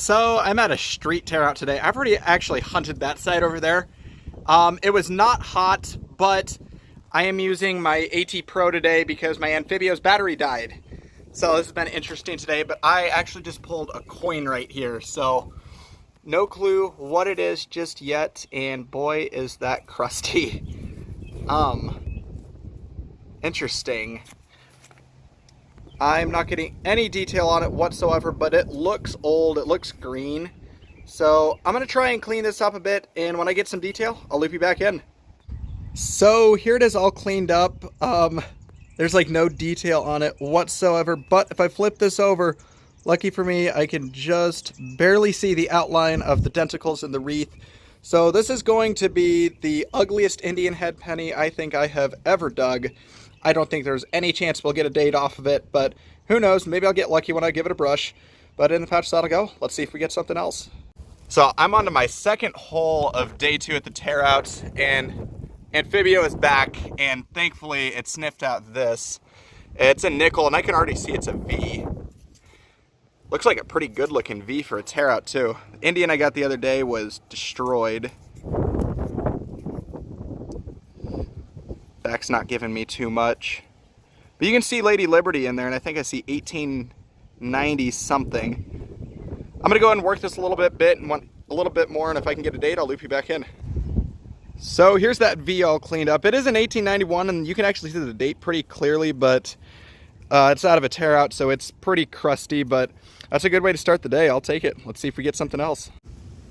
So I'm at a street tear out today. I've already actually hunted that side over there. It was not hot, but I am using my AT Pro today because my Amphibio's battery died. So this has been interesting today, but I actually just pulled a coin right here. So no clue what it is just yet, and boy is that crusty. Interesting. I'm not getting any detail on it whatsoever, but it looks old, it looks green. So I'm gonna try and clean this up a bit, and when I get some detail, I'll loop you back in. So here it is all cleaned up. There's like no detail on it whatsoever, but if I flip this over, lucky for me, I can just barely see the outline of the denticles in the wreath. So this is going to be the ugliest Indian head penny I think I have ever dug. I don't think there's any chance we'll get a date off of it, but who knows, maybe I'll get lucky when I give it a brush. But in the patch that'll go. Let's see if we get something else. So I'm on to my second hole of day 2 at the tear out, and Amphibio is back, and thankfully it sniffed out this. It's a nickel, and I can already see it's a V. Looks like a pretty good looking V for a tear out too. The Indian I got the other day was destroyed. Back's not giving me too much. But you can see Lady Liberty in there, and I think I see 1890 something. I'm gonna go ahead and work this a little bit and want a little bit more, and if I can get a date, I'll loop you back in. So here's that V all cleaned up. It is an 1891, and you can actually see the date pretty clearly, but it's out of a tear out, so it's pretty crusty, but that's a good way to start the day. I'll take it. Let's see if we get something else.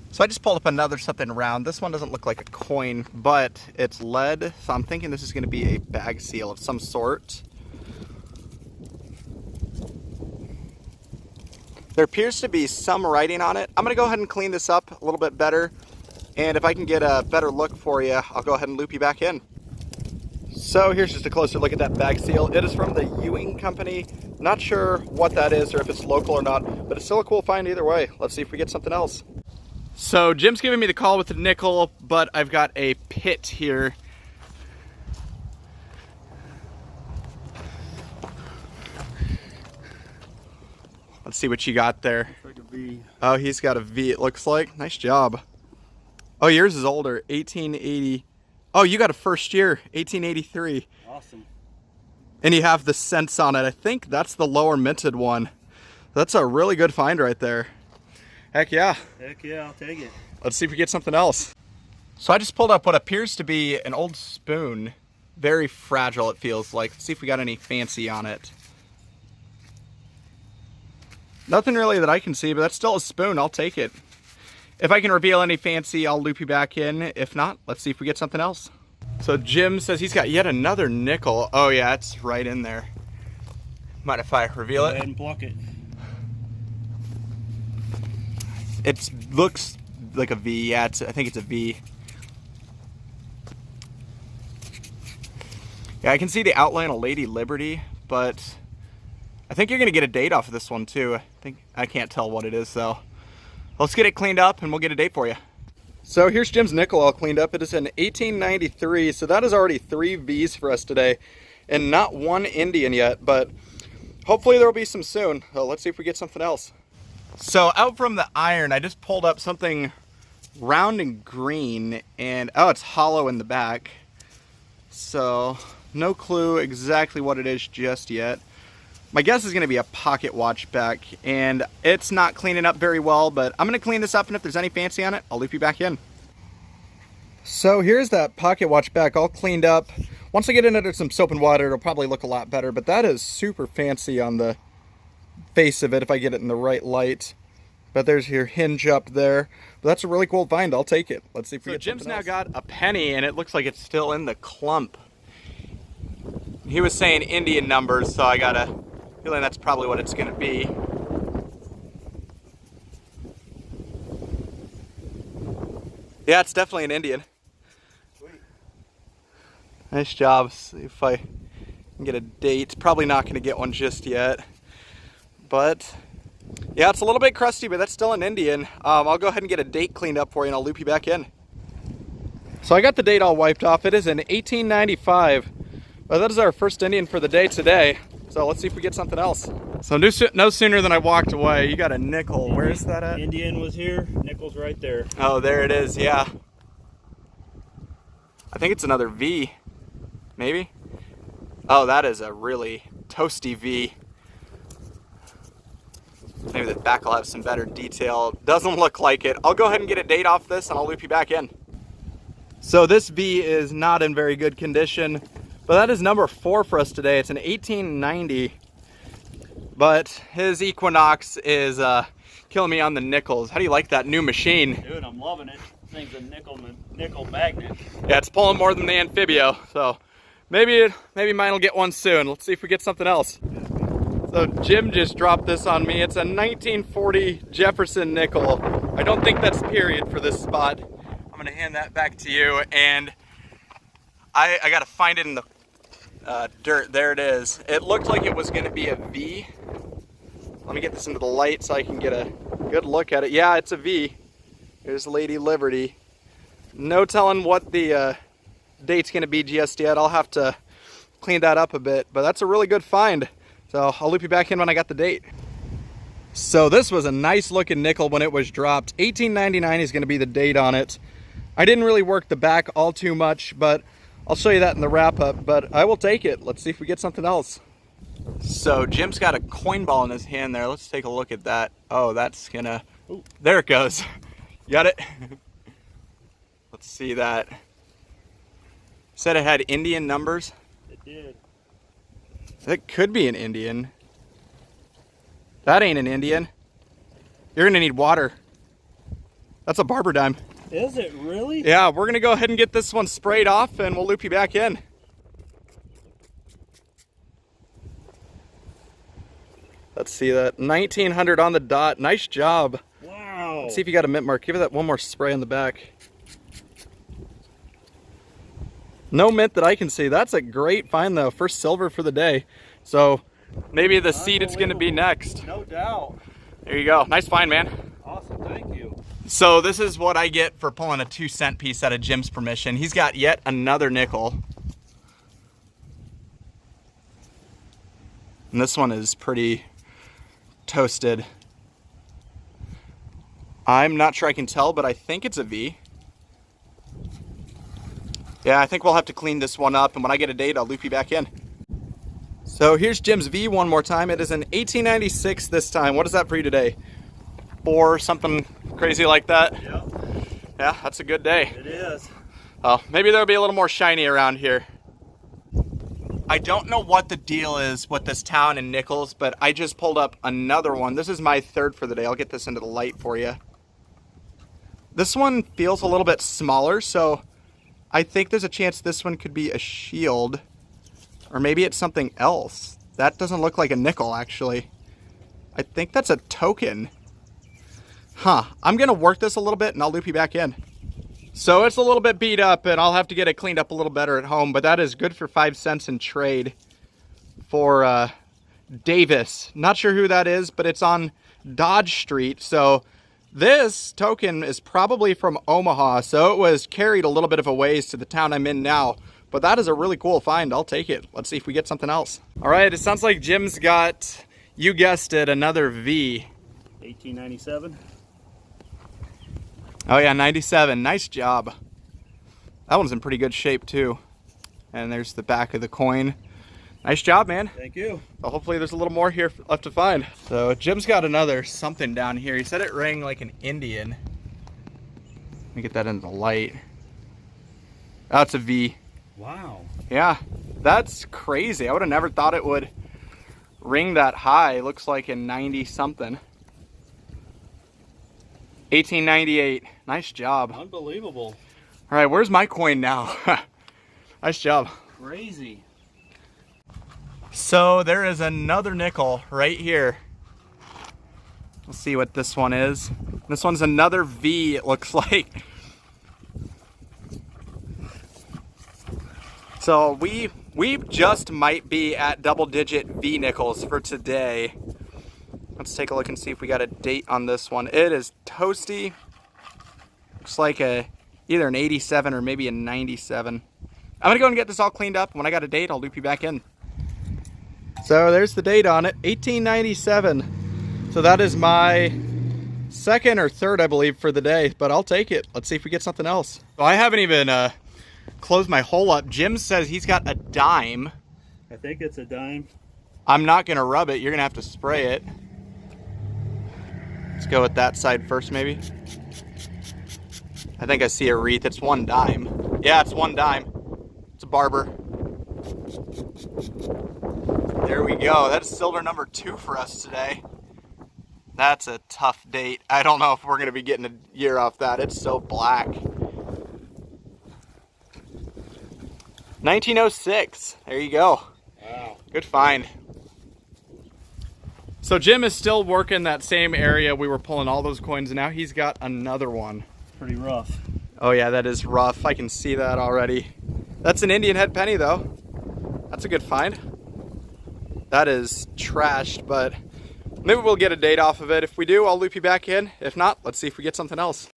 So I just pulled up another something round. This one doesn't look like a coin, but it's lead, so I'm thinking this is going to be a bag seal of some sort. There appears to be some writing on it. I'm going to go ahead and clean this up a little bit better, and if I can get a better look for you, I'll go ahead and loop you back in. So here's just a closer look at that bag seal. It is from the Ewing Company. Not sure what that is or if it's local or not, but it's still a cool find either way. Let's see if we get something else. So Jim's giving me the call with the nickel, but I've got a pit here. Let's see what you got there. Looks like a V. Oh, he's got a V, it looks like. Nice job. Oh, yours is older, 1880. Oh, you got a first year, 1883. Awesome. And you have the cents on it. I think that's the lower minted one. That's a really good find right there. Heck yeah. Heck yeah, I'll take it. Let's see if we get something else. So I just pulled up what appears to be an old spoon. Very fragile, it feels like. Let's see if we got any fancy on it. Nothing really that I can see, but that's still a spoon. I'll take it. If I can reveal any fancy, I'll loop you back in. If not, let's see if we get something else. So Jim says he's got yet another nickel. Oh yeah, it's right in there. Mind if I reveal it? Go ahead and pluck it. It looks like a V. Yeah, I think it's a V. Yeah, I can see the outline of Lady Liberty, but I think you're gonna get a date off of this one too. I can't tell what it is though. Let's get it cleaned up and we'll get a date for you. So here's Jim's nickel all cleaned up. It is an 1893, so that is already 3 V's for us today, and not one Indian yet, but hopefully there will be some soon. So let's see if we get something else. So out from the iron, I just pulled up something round and green, and oh, it's hollow in the back. So no clue exactly what it is just yet. My guess is going to be a pocket watch back, and it's not cleaning up very well, but I'm going to clean this up, and if there's any fancy on it, I'll loop you back in. So here's that pocket watch back all cleaned up. Once I get it under some soap and water, it'll probably look a lot better, but that is super fancy on the face of it if I get it in the right light. But there's your hinge up there. But that's a really cool find. I'll take it. Let's see if we get something else. Jim's now got a penny, and it looks like it's still in the clump. He was saying Indian numbers, so I got a feeling that's probably what it's going to be. Yeah, it's definitely an Indian. Sweet. Nice job. See if I can get a date. Probably not going to get one just yet. But yeah, it's a little bit crusty, but that's still an Indian. I'll go ahead and get a date cleaned up for you, and I'll loop you back in. So I got the date all wiped off. It is an 1895. That is our first Indian for the day today. So let's see if we get something else. So no sooner than I walked away, you got a nickel. Where's that at? Indian was here, nickel's right there. Oh, there it is, yeah. I think it's another V, maybe? Oh, that is a really toasty V. Maybe the back will have some better detail. Doesn't look like it. I'll go ahead and get a date off this and I'll loop you back in. So this V is not in very good condition, but that is number 4 for us today. It's an 1890, but his Equinox is killing me on the nickels. How do you like that new machine? Dude, I'm loving it. This thing's a nickel magnet. Yeah, it's pulling more than the Amphibio, so maybe mine will get one soon. Let's see if we get something else. So Jim just dropped this on me. It's a 1940 Jefferson nickel. I don't think that's period for this spot. I'm gonna hand that back to you, and I gotta find it in the dirt. There it is. It looked like it was gonna be a V. Let me get this into the light so I can get a good look at it. Yeah, it's a V. There's Lady Liberty. No telling what the date's gonna be just yet. I'll have to clean that up a bit, but that's a really good find. So I'll loop you back in when I got the date. So this was a nice looking nickel when it was dropped. 1899 is gonna be the date on it. I didn't really work the back all too much, but I'll show you that in the wrap up, but I will take it. Let's see if we get something else. So Jim's got a coin ball in his hand there. Let's take a look at that. Oh, that's gonna, ooh, there it goes. Got it? Let's see that. Said it had Indian numbers. It did. That could be an Indian. That ain't an Indian. You're gonna need water. That's a Barber dime. Is it really? Yeah, we're gonna go ahead and get this one sprayed off and we'll loop you back in. Let's see that. 1900 on the dot. Nice job. Wow. Let's see if you got a mint mark. Give it that one more spray on the back. No mint that I can see. That's a great find though. First silver for the day. So maybe the seed it's gonna be next. No doubt. There you go. Nice find, man. Awesome, thank you. So this is what I get for pulling a 2-cent piece out of Jim's permission. He's got yet another nickel. And this one is pretty toasted. I'm not sure I can tell, but I think it's a V. Yeah, I think we'll have to clean this one up, and when I get a date, I'll loop you back in. So here's Jim's V one more time. It is an 1896 this time. What is that for you today? 4, something crazy like that? Yep. Yeah, that's a good day. It is. Oh, maybe there'll be a little more shiny around here. I don't know what the deal is with this town and nickels, but I just pulled up another one. This is my 3rd for the day. I'll get this into the light for you. This one feels a little bit smaller, so I think there's a chance this one could be a shield, or maybe it's something else. That doesn't look like a nickel, actually. I think that's a token. Huh, I'm gonna work this a little bit and I'll loop you back in. So it's a little bit beat up and I'll have to get it cleaned up a little better at home, but that is good for 5 cents in trade for Davis. Not sure who that is, but it's on Dodge Street. So this token is probably from Omaha, so it was carried a little bit of a ways to the town I'm in now, but that is a really cool find. I'll take it. Let's see if we get something else. All right, it sounds like Jim's got, you guessed it, another V. 1897. Oh yeah, 97. Nice job. That one's in pretty good shape too. And there's the back of the coin. Nice job, man. Thank you. So hopefully there's a little more here left to find. So Jim's got another something down here. He said it rang like an Indian. Let me get that into the light. Oh, it's a V. Wow. Yeah, that's crazy. I would have never thought it would ring that high. Looks like a 90 something. 1898. Nice job. Unbelievable. All right, where's my coin now? Nice job. Crazy. So there is another nickel right here. Let's see what this one is. This one's another V, it looks like. So we just might be at double-digit V nickels for today. Let's take a look and see if we got a date on this one. It is toasty. Looks like either an 87 or maybe a 97. I'm gonna go and get this all cleaned up. When I got a date, I'll loop you back in. So there's the date on it, 1897. So that is my second or third, I believe, for the day, but I'll take it. Let's see if we get something else. So I haven't even closed my hole up. Jim says he's got a dime. I think it's a dime. I'm not gonna rub it, you're gonna have to spray it. Let's go with that side first, maybe. I think I see a wreath. It's one dime. Yeah, it's one dime. It's a Barber. There we go. That's silver number 2 for us today. That's a tough date. I don't know if we're going to be getting a year off that. It's so black. 1906. There you go. Wow. Good find. So Jim is still working that same area we were pulling all those coins, and now he's got another one. It's pretty rough. Oh yeah, that is rough. I can see that already. That's an Indian head penny though. That's a good find. That is trashed, but maybe we'll get a date off of it. If we do, I'll loop you back in. If not, let's see if we get something else.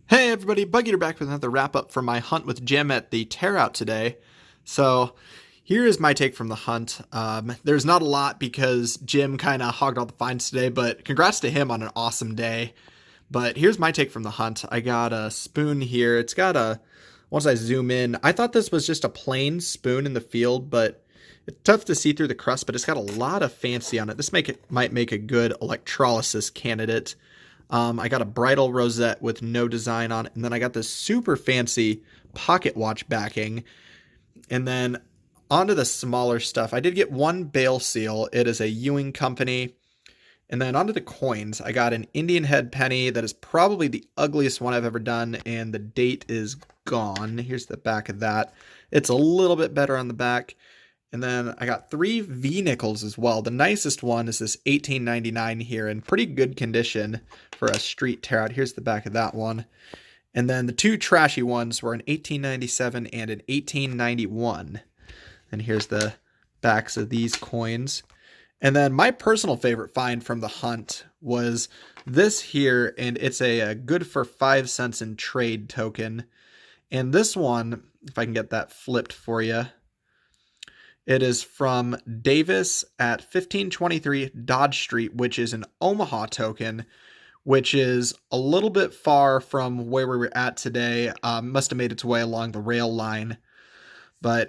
Hey everybody, Bug Eater back with another wrap up from my hunt with Jim at the tear out today. So here is my take from the hunt. There's not a lot because Jim kind of hogged all the finds today, but congrats to him on an awesome day. But here's my take from the hunt. I got a spoon here. It's got a, once I zoom in, I thought this was just a plain spoon in the field, but it's tough to see through the crust, but it's got a lot of fancy on it. This might make a good electrolysis candidate. I got a bridal rosette with no design on it, and then I got this super fancy pocket watch backing. And then onto the smaller stuff. I did get one bale seal. It is a Ewing company. And then onto the coins, I got an Indian head penny that is probably the ugliest one I've ever done, and the date is gone. Here's the back of that. It's a little bit better on the back. And then I got 3 V nickels as well. The nicest one is this 1899 here in pretty good condition for a street tear out. Here's the back of that one. And then the 2 trashy ones were an 1897 and an 1891. And here's the backs of these coins. And then my personal favorite find from the hunt was this here, and it's a good for 5 cents in trade token. And this one, if I can get that flipped for you, it is from Davis at 1523 Dodge Street, which is an Omaha token, which is a little bit far from where we were at today. Must have made its way along the rail line. But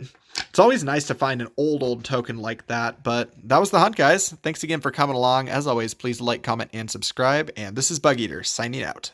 it's always nice to find an old token like that. But that was the hunt, guys. Thanks again for coming along. As always, please like, comment, and subscribe. And this is Bug Eater signing out.